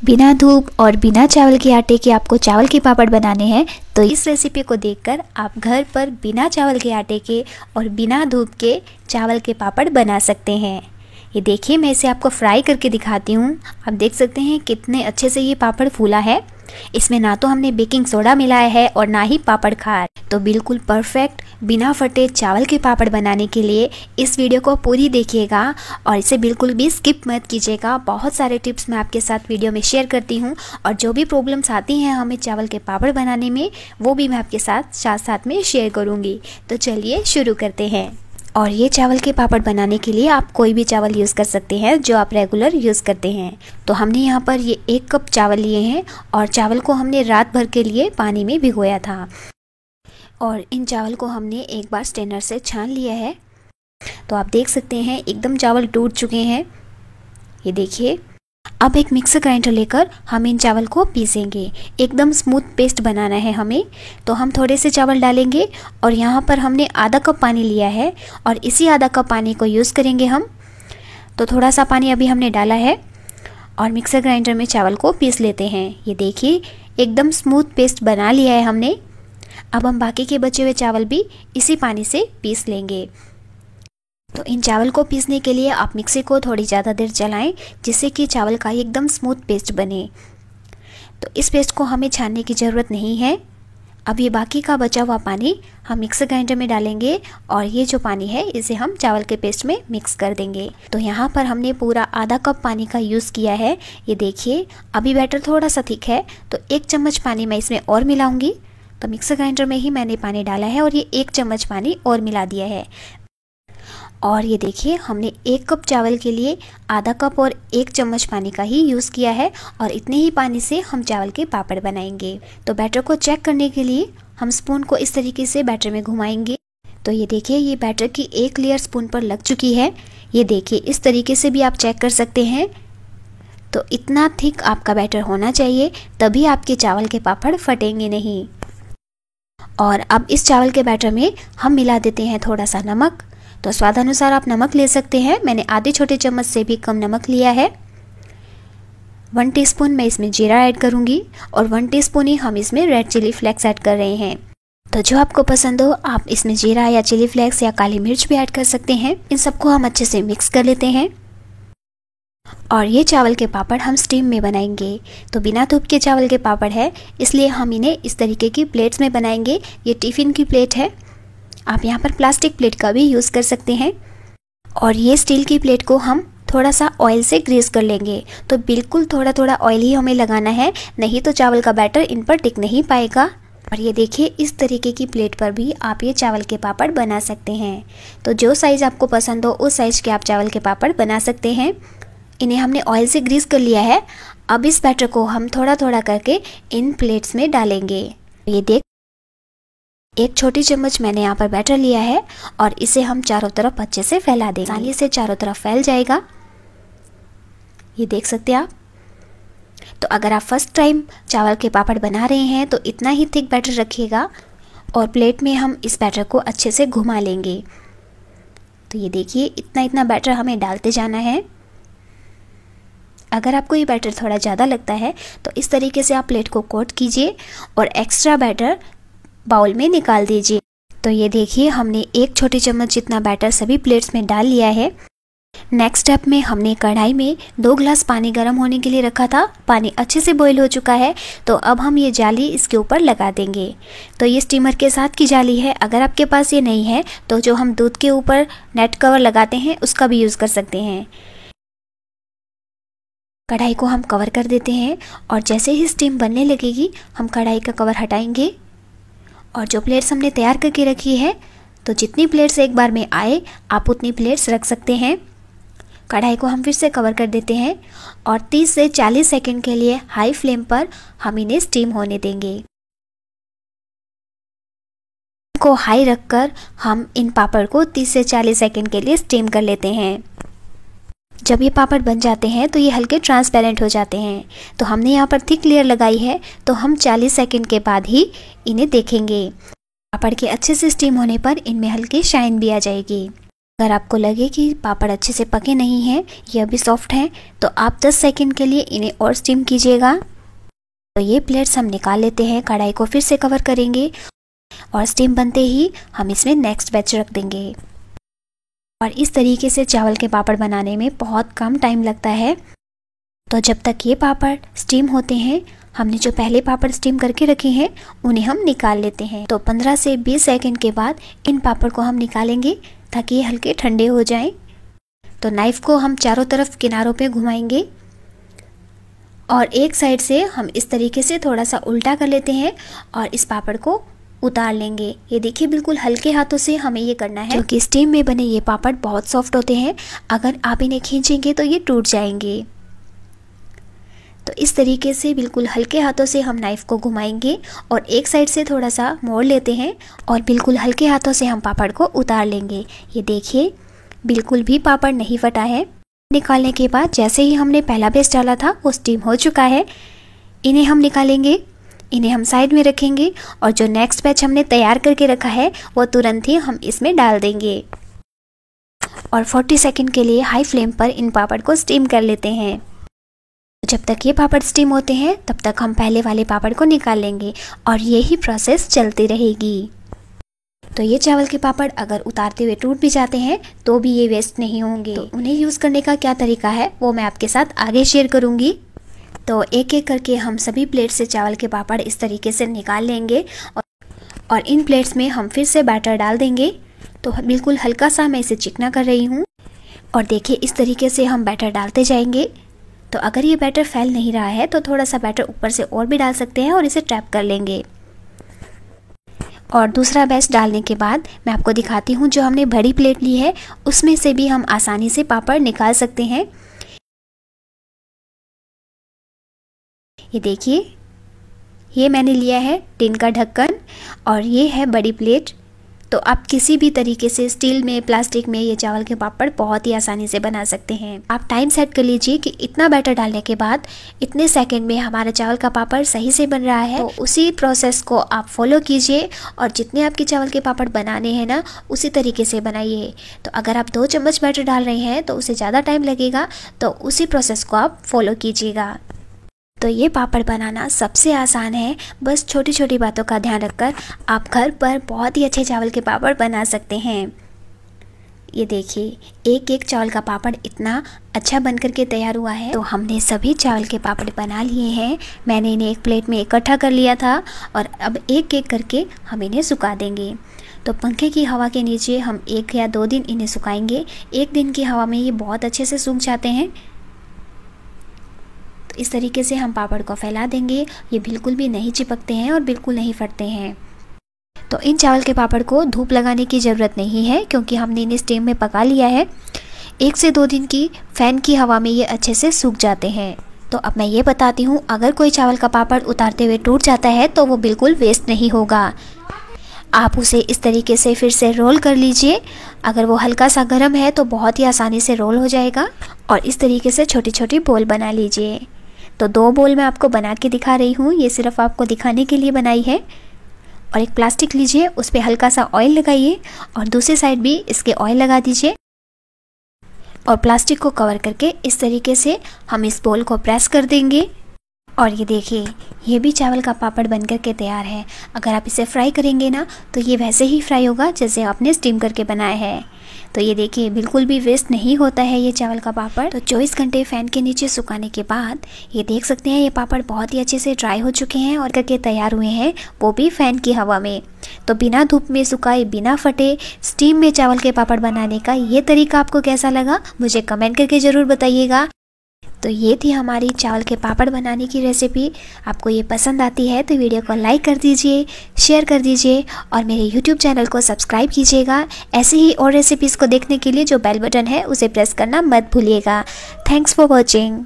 बिना धूप और बिना चावल के आटे के आपको चावल के पापड़ बनाने हैं तो इस रेसिपी को देखकर आप घर पर बिना चावल के आटे के और बिना धूप के चावल के पापड़ बना सकते हैं। ये देखिए, मैं इसे आपको फ्राई करके दिखाती हूँ। आप देख सकते हैं कितने अच्छे से ये पापड़ फूला है। इसमें ना तो हमने बेकिंग सोडा मिलाया है और ना ही पापड़ खार। तो बिल्कुल परफेक्ट बिना फटे चावल के पापड़ बनाने के लिए इस वीडियो को पूरी देखिएगा और इसे बिल्कुल भी स्किप मत कीजिएगा। बहुत सारे टिप्स मैं आपके साथ वीडियो में शेयर करती हूँ और जो भी प्रॉब्लम्स आती हैं हमें चावल के पापड़ बनाने में, वो भी मैं आपके साथ में शेयर करूँगी। तो चलिए शुरू करते हैं। और ये चावल के पापड़ बनाने के लिए आप कोई भी चावल यूज़ कर सकते हैं जो आप रेगुलर यूज़ करते हैं। तो हमने यहाँ पर ये 1 कप चावल लिए हैं और चावल को हमने रात भर के लिए पानी में भिगोया था और इन चावल को हमने एक बार स्ट्रेनर से छान लिया है। तो आप देख सकते हैं एकदम चावल टूट चुके हैं। ये देखिए, अब एक मिक्सर ग्राइंडर लेकर हम इन चावल को पीसेंगे। एकदम स्मूथ पेस्ट बनाना है हमें। तो हम थोड़े से चावल डालेंगे और यहाँ पर हमने आधा कप पानी लिया है और इसी आधा कप पानी को यूज़ करेंगे हम। तो थोड़ा सा पानी अभी हमने डाला है और मिक्सर ग्राइंडर में चावल को पीस लेते हैं। ये देखिए, एकदम स्मूथ पेस्ट बना लिया है हमने। अब हम बाकी के बचे हुए चावल भी इसी पानी से पीस लेंगे। तो इन चावल को पीसने के लिए आप मिक्सी को थोड़ी ज़्यादा देर चलाएं जिससे कि चावल का एकदम स्मूथ पेस्ट बने। तो इस पेस्ट को हमें छानने की ज़रूरत नहीं है। अब ये बाकी का बचा हुआ पानी हम मिक्सर ग्राइंडर में डालेंगे और ये जो पानी है इसे हम चावल के पेस्ट में मिक्स कर देंगे। तो यहाँ पर हमने पूरा आधा कप पानी का यूज़ किया है। ये देखिए, अभी बैटर थोड़ा सा थिक है तो 1 चम्मच पानी मैं इसमें और मिलाऊंगी। तो मिक्सर ग्राइंडर में ही मैंने पानी डाला है और ये 1 चम्मच पानी और मिला दिया है। और ये देखिए, हमने 1 कप चावल के लिए आधा कप और 1 चम्मच पानी का ही यूज़ किया है और इतने ही पानी से हम चावल के पापड़ बनाएंगे। तो बैटर को चेक करने के लिए हम स्पून को इस तरीके से बैटर में घुमाएंगे। तो ये देखिए, ये बैटर की एक लेयर स्पून पर लग चुकी है। ये देखिए, इस तरीके से भी आप चेक कर सकते हैं। तो इतना थिक आपका बैटर होना चाहिए, तभी आपके चावल के पापड़ फटेंगे नहीं। और अब इस चावल के बैटर में हम मिला देते हैं थोड़ा सा नमक। तो स्वादानुसार आप नमक ले सकते हैं। मैंने आधे छोटे चम्मच से भी कम नमक लिया है। 1 टीस्पून मैं इसमें जीरा ऐड करूंगी और 1 टीस्पून ही हम इसमें रेड चिली फ्लेक्स ऐड कर रहे हैं। तो जो आपको पसंद हो आप इसमें जीरा या चिली फ्लेक्स या काली मिर्च भी ऐड कर सकते हैं। इन सबको हम अच्छे से मिक्स कर लेते हैं। और ये चावल के पापड़ हम स्टीम में बनाएंगे। तो बिना धूप के चावल के पापड़ है, इसलिए हम इन्हें इस तरीके की प्लेट्स में बनाएंगे। ये टिफ़िन की प्लेट है, आप यहाँ पर प्लास्टिक प्लेट का भी यूज़ कर सकते हैं। और ये स्टील की प्लेट को हम थोड़ा सा ऑयल से ग्रीस कर लेंगे। तो बिल्कुल थोड़ा थोड़ा ऑयल ही हमें लगाना है, नहीं तो चावल का बैटर इन पर टिक नहीं पाएगा। और ये देखिए, इस तरीके की प्लेट पर भी आप ये चावल के पापड़ बना सकते हैं। तो जो साइज़ आपको पसंद हो उस साइज़ के आप चावल के पापड़ बना सकते हैं। इन्हें हमने ऑयल से ग्रीस कर लिया है। अब इस बैटर को हम थोड़ा थोड़ा करके इन प्लेट्स में डालेंगे। ये देख, 1 छोटी चम्मच मैंने यहाँ पर बैटर लिया है और इसे हम चारों तरफ अच्छे से फैला देंगे। आसानी से चारों तरफ फैल जाएगा। ये देख सकते हैं आप। तो अगर आप फर्स्ट टाइम चावल के पापड़ बना रहे हैं तो इतना ही थिक बैटर रखिएगा और प्लेट में हम इस बैटर को अच्छे से घुमा लेंगे। तो ये देखिए, इतना बैटर हमें डालते जाना है। अगर आपको ये बैटर थोड़ा ज़्यादा लगता है तो इस तरीके से आप प्लेट को कोट कीजिए और एक्स्ट्रा बैटर बाउल में निकाल दीजिए। तो ये देखिए, हमने 1 छोटी चम्मच जितना बैटर सभी प्लेट्स में डाल लिया है। नेक्स्ट स्टेप में हमने कढ़ाई में 2 ग्लास पानी गर्म होने के लिए रखा था। पानी अच्छे से बॉईल हो चुका है। तो अब हम ये जाली इसके ऊपर लगा देंगे। तो ये स्टीमर के साथ की जाली है। अगर आपके पास ये नहीं है तो जो हम दूध के ऊपर नेट कवर लगाते हैं उसका भी यूज़ कर सकते हैं। कढ़ाई को हम कवर कर देते हैं और जैसे ही स्टीम बनने लगेगी हम कढ़ाई का कवर हटाएंगे। और जो प्लेट्स हमने तैयार करके रखी है, तो जितनी प्लेट्स एक बार में आए आप उतनी प्लेट्स रख सकते हैं। कढ़ाई को हम फिर से कवर कर देते हैं और 30 से 40 सेकंड के लिए हाई फ्लेम पर हम इन्हें स्टीम होने देंगे। को हाई रखकर हम इन पापड़ को 30 से 40 सेकंड के लिए स्टीम कर लेते हैं। जब ये पापड़ बन जाते हैं तो ये हल्के ट्रांसपेरेंट हो जाते हैं। तो हमने यहाँ पर थिक लेयर लगाई है, तो हम 40 सेकंड के बाद ही इन्हें देखेंगे। पापड़ के अच्छे से स्टीम होने पर इनमें हल्की शाइन भी आ जाएगी। अगर आपको लगे कि पापड़ अच्छे से पके नहीं हैं, ये अभी सॉफ्ट हैं, तो आप 10 सेकंड के लिए इन्हें और स्टीम कीजिएगा। तो ये प्लेट्स हम निकाल लेते हैं। कढ़ाई को फिर से कवर करेंगे और स्टीम बनते ही हम इसमें नेक्स्ट बैच रख देंगे। और इस तरीके से चावल के पापड़ बनाने में बहुत कम टाइम लगता है। तो जब तक ये पापड़ स्टीम होते हैं, हमने जो पहले पापड़ स्टीम करके रखे हैं उन्हें हम निकाल लेते हैं। तो 15 से 20 सेकंड के बाद इन पापड़ को हम निकालेंगे ताकि ये हल्के ठंडे हो जाएं। तो नाइफ़ को हम चारों तरफ किनारों पे घुमाएंगे और एक साइड से हम इस तरीके से थोड़ा सा उल्टा कर लेते हैं और इस पापड़ को उतार लेंगे। ये देखिए बिल्कुल हल्के हाथों से हमें ये करना है, क्योंकि स्टीम में बने ये पापड़ बहुत सॉफ्ट होते हैं। अगर आप इन्हें खींचेंगे तो ये टूट जाएंगे। तो इस तरीके से बिल्कुल हल्के हाथों से हम नाइफ़ को घुमाएंगे और एक साइड से थोड़ा सा मोड़ लेते हैं और बिल्कुल हल्के हाथों से हम पापड़ को उतार लेंगे। ये देखिए बिल्कुल भी पापड़ नहीं फटा है। निकालने के बाद जैसे ही हमने पहला बेस डाला था वो स्टीम हो चुका है। इन्हें हम निकालेंगे, इन्हें हम साइड में रखेंगे और जो नेक्स्ट बैच हमने तैयार करके रखा है वो तुरंत ही हम इसमें डाल देंगे और 40 सेकंड के लिए हाई फ्लेम पर इन पापड़ को स्टीम कर लेते हैं। जब तक ये पापड़ स्टीम होते हैं तब तक हम पहले वाले पापड़ को निकाल लेंगे और यही प्रोसेस चलती रहेगी। तो ये चावल के पापड़ अगर उतारते हुए टूट भी जाते हैं तो भी ये वेस्ट नहीं होंगे। तो उन्हें यूज़ करने का क्या तरीका है वो मैं आपके साथ आगे शेयर करूँगी। तो एक एक करके हम सभी प्लेट से चावल के पापड़ इस तरीके से निकाल लेंगे और इन प्लेट्स में हम फिर से बैटर डाल देंगे। तो बिल्कुल हल्का सा मैं इसे चिकना कर रही हूँ और देखिए इस तरीके से हम बैटर डालते जाएंगे। तो अगर ये बैटर फैल नहीं रहा है तो थोड़ा सा बैटर ऊपर से और भी डाल सकते हैं और इसे टैप कर लेंगे। और दूसरा बैच डालने के बाद मैं आपको दिखाती हूँ, जो हमने बड़ी प्लेट ली है उसमें से भी हम आसानी से पापड़ निकाल सकते हैं। ये देखिए ये मैंने लिया है टिन का ढक्कन और ये है बड़ी प्लेट। तो आप किसी भी तरीके से स्टील में, प्लास्टिक में ये चावल के पापड़ बहुत ही आसानी से बना सकते हैं। आप टाइम सेट कर लीजिए कि इतना बैटर डालने के बाद इतने सेकंड में हमारा चावल का पापड़ सही से बन रहा है। तो उसी प्रोसेस को आप फॉलो कीजिए और जितने आपके चावल के पापड़ बनाने हैं ना उसी तरीके से बनाइए। तो अगर आप 2 चम्मच बैटर डाल रहे हैं तो उसे ज़्यादा टाइम लगेगा, तो उसी प्रोसेस को आप फॉलो कीजिएगा। तो ये पापड़ बनाना सबसे आसान है। बस छोटी छोटी बातों का ध्यान रखकर आप घर पर बहुत ही अच्छे चावल के पापड़ बना सकते हैं। ये देखिए एक एक चावल का पापड़ इतना अच्छा बनकर के तैयार हुआ है। तो हमने सभी चावल के पापड़ बना लिए हैं। मैंने इन्हें एक प्लेट में इकट्ठा कर लिया था और अब एक एक करके हम इन्हें सुखा देंगे। तो पंखे की हवा के नीचे हम 1 या 2 दिन इन्हें सुखाएंगे। 1 दिन की हवा में ये बहुत अच्छे से सूख जाते हैं। इस तरीके से हम पापड़ को फैला देंगे। ये बिल्कुल भी नहीं चिपकते हैं और बिल्कुल नहीं फटते हैं। तो इन चावल के पापड़ को धूप लगाने की ज़रूरत नहीं है क्योंकि हमने इन्हें स्टीम में पका लिया है। 1 से 2 दिन की फ़ैन की हवा में ये अच्छे से सूख जाते हैं। तो अब मैं ये बताती हूँ, अगर कोई चावल का पापड़ उतारते हुए टूट जाता है तो वो बिल्कुल वेस्ट नहीं होगा। आप उसे इस तरीके से फिर से रोल कर लीजिए। अगर वो हल्का सा गर्म है तो बहुत ही आसानी से रोल हो जाएगा। और इस तरीके से छोटी छोटी बोल बना लीजिए। तो 2 बोल मैं आपको बना के दिखा रही हूँ, ये सिर्फ आपको दिखाने के लिए बनाई है। और एक प्लास्टिक लीजिए, उस पर हल्का सा ऑयल लगाइए और दूसरी साइड भी इसके ऑयल लगा दीजिए और प्लास्टिक को कवर करके इस तरीके से हम इस बोल को प्रेस कर देंगे। और ये देखिए ये भी चावल का पापड़ बनकर के तैयार है। अगर आप इसे फ्राई करेंगे ना तो ये वैसे ही फ्राई होगा जैसे आपने स्टीम करके बनाया है। तो ये देखिए बिल्कुल भी वेस्ट नहीं होता है ये चावल का पापड़। तो 24 घंटे फ़ैन के नीचे सुखाने के बाद ये देख सकते हैं ये पापड़ बहुत ही अच्छे से ड्राई हो चुके हैं और करके तैयार हुए हैं, वो भी फ़ैन की हवा में। तो बिना धूप में सुखाए, बिना फटे स्टीम में चावल के पापड़ बनाने का ये तरीका आपको कैसा लगा मुझे कमेंट करके ज़रूर बताइएगा। तो ये थी हमारी चावल के पापड़ बनाने की रेसिपी। आपको ये पसंद आती है तो वीडियो को लाइक कर दीजिए, शेयर कर दीजिए और मेरे YouTube चैनल को सब्सक्राइब कीजिएगा। ऐसे ही और रेसिपीज़ को देखने के लिए जो बेल बटन है उसे प्रेस करना मत भूलिएगा। Thanks for watching.